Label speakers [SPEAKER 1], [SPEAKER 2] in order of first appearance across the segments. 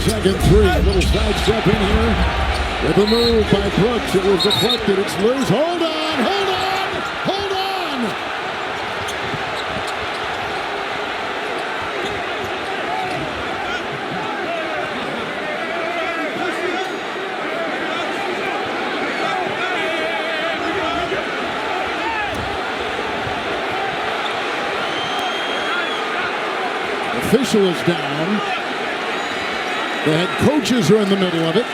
[SPEAKER 1] second three. A little sidestep in here. With a move by Brooks. It was deflected. It's loose. Hold on! Hold on! Hold on! Official is down. The head coaches are in the middle of it.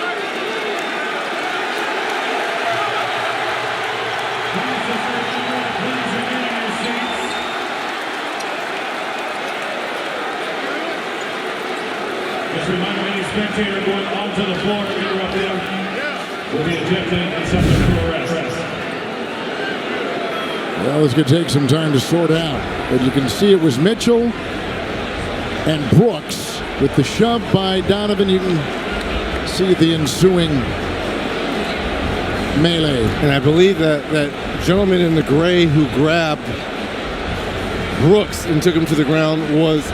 [SPEAKER 2] Just remind any spectator going onto the floor to interrupt them will be ejected and subject to arrest.
[SPEAKER 1] Well, it's going to take some time to sort out. But you can see it was Mitchell and Brooks with the shove by Donovan. You can see the ensuing melee.
[SPEAKER 3] And I believe that gentleman in the gray who grabbed Brooks and took him to the ground was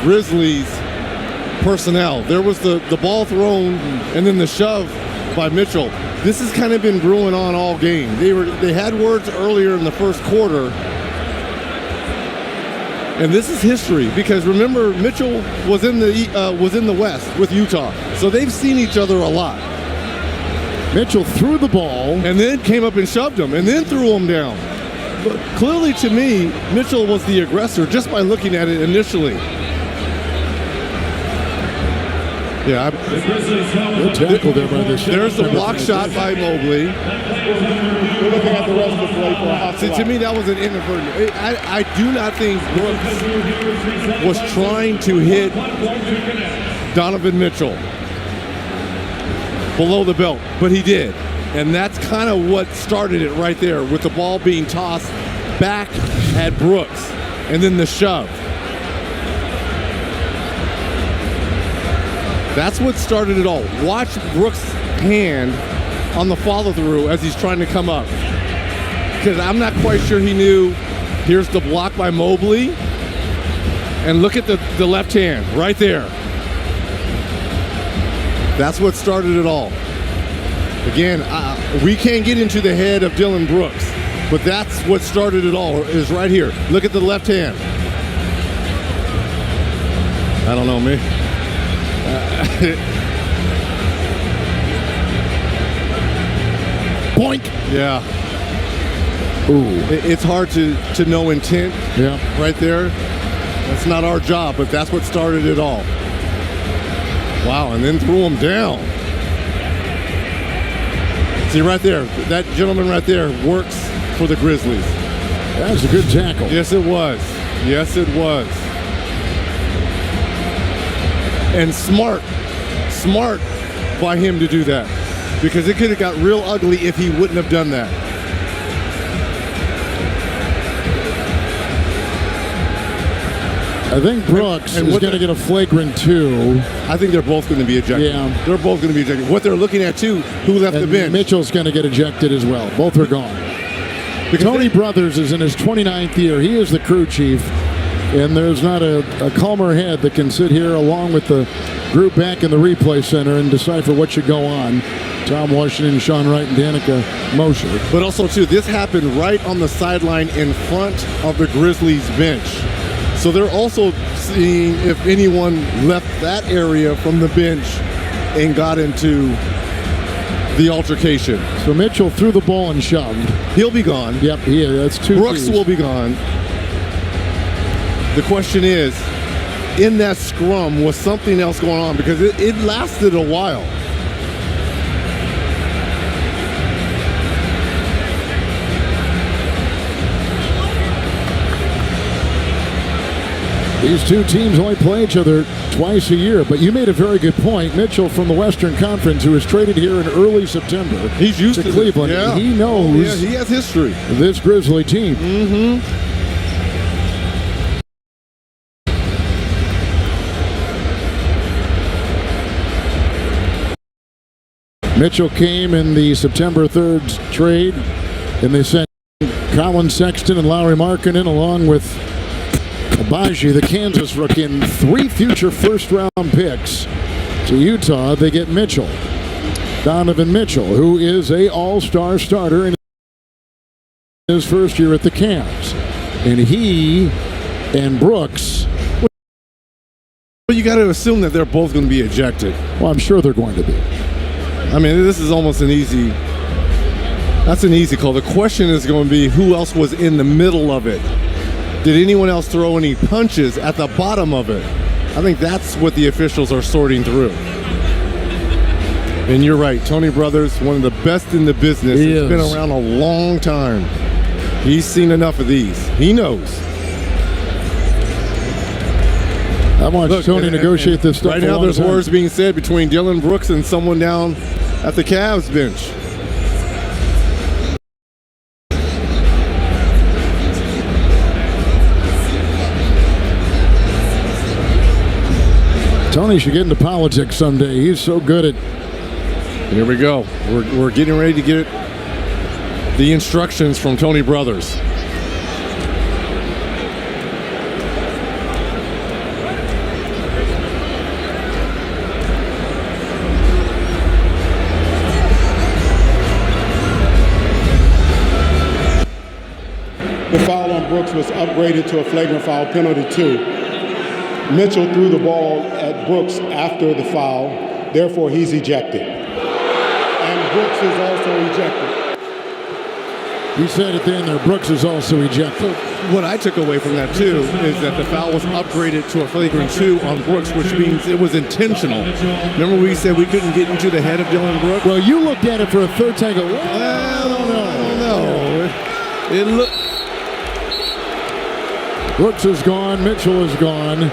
[SPEAKER 3] Grizzlies personnel. There was the ball thrown and then the shove by Mitchell. This has kind of been brewing on all game. They had words earlier in the first quarter. And this is history because remember Mitchell was in the West with Utah, so they've seen each other a lot.
[SPEAKER 1] Mitchell threw the ball
[SPEAKER 3] and then came up and shoved him and then threw him down. But clearly to me, Mitchell was the aggressor just by looking at it initially. Yeah,
[SPEAKER 1] good tackle there by this.
[SPEAKER 3] There's the block shot by Mobley.
[SPEAKER 4] We're looking at the rest of the play for a hot
[SPEAKER 3] See, to me, that was an inadvertent. I do not think Brooks was trying to hit Donovan Mitchell below the belt, but he did. And that's kind of what started it right there with the ball being tossed back at Brooks and then the shove. That's what started it all. Watch Brooks' hand on the follow-through as he's trying to come up. Because I'm not quite sure he knew. Here's the block by Mobley. And look at the left hand right there. That's what started it all. Again, we can't get into the head of Dillon Brooks, but that's what started it all, is right here. Look at the left hand. I don't know, me.
[SPEAKER 1] Boink.
[SPEAKER 3] Yeah.
[SPEAKER 1] Ooh.
[SPEAKER 3] It's hard to know intent.
[SPEAKER 1] Yeah.
[SPEAKER 3] Right there. That's not our job, but that's what started it all. Wow, and then threw him down. See right there, that gentleman right there works for the Grizzlies.
[SPEAKER 1] That was a good tackle.
[SPEAKER 3] Yes, it was. Yes, it was. And smart by him to do that, because it could have got real ugly if he wouldn't have done that.
[SPEAKER 1] I think Brooks is going to get a flagrant 2.
[SPEAKER 3] I think they're both going to be ejected.
[SPEAKER 1] Yeah.
[SPEAKER 3] They're both going to be ejected. What they're looking at, too, who left the bench.
[SPEAKER 1] Mitchell's going to get ejected as well. Both are gone. Because Tony Brothers is in his 29th year. He is the crew chief. And there's not a calmer head that can sit here along with the group back in the replay center and decipher what should go on. Tom Washington, Sean Wright, and Danica Mosher.
[SPEAKER 3] But also, too, this happened right on the sideline in front of the Grizzlies bench. So they're also seeing if anyone left that area from the bench and got into the altercation.
[SPEAKER 1] So Mitchell threw the ball and shoved.
[SPEAKER 3] He'll be gone.
[SPEAKER 1] Yep, that's 2.
[SPEAKER 3] Brooks will be gone. The question is, in that scrum, was something else going on? Because it lasted a while.
[SPEAKER 1] These two teams only play each other twice a year, but you made a very good point. Mitchell from the Western Conference, who was traded here in early September.
[SPEAKER 3] He's used to
[SPEAKER 1] Cleveland.
[SPEAKER 3] Yeah.
[SPEAKER 1] He knows.
[SPEAKER 3] Yeah, he has history.
[SPEAKER 1] This Grizzly team.
[SPEAKER 3] Mm-hmm.
[SPEAKER 1] Mitchell came in the September 3rd trade, and they sent Colin Sexton and Lauri Markkanen along with Abaji, the Kansas rookie, and 3 future first-round picks. To Utah, they get Mitchell. Donovan Mitchell, who is a all-star starter in his first year at the Cavs. And he and Brooks.
[SPEAKER 3] But you got to assume that they're both going to be ejected.
[SPEAKER 1] Well, I'm sure they're going to be.
[SPEAKER 3] I mean, this is almost an easy. That's an easy call. The question is going to be who else was in the middle of it. Did anyone else throw any punches at the bottom of it? I think that's what the officials are sorting through. And you're right, Tony Brothers, one of the best in the business. He's been around a long time. He's seen enough of these. He knows.
[SPEAKER 1] I watched Tony negotiate this stuff.
[SPEAKER 3] Right now, there's words being said between Dillon Brooks and someone down at the Cavs bench.
[SPEAKER 1] Tony should get into politics someday. He's so good at.
[SPEAKER 3] Here we go. We're getting ready to get the instructions from Tony Brothers.
[SPEAKER 4] The foul on Brooks was upgraded to a flagrant foul, penalty 2. Mitchell threw the ball at Brooks after the foul, therefore he's ejected. And Brooks is also ejected.
[SPEAKER 1] He said at the end there, Brooks is also ejected.
[SPEAKER 3] What I took away from that, too, is that the foul was upgraded to a flagrant 2 on Brooks, which means it was intentional. Remember we said we couldn't get into the head of Dillon Brooks?
[SPEAKER 1] Well, you looked at it for a third time. Go,
[SPEAKER 3] I don't know. It looked.
[SPEAKER 1] Brooks is gone. Mitchell is gone.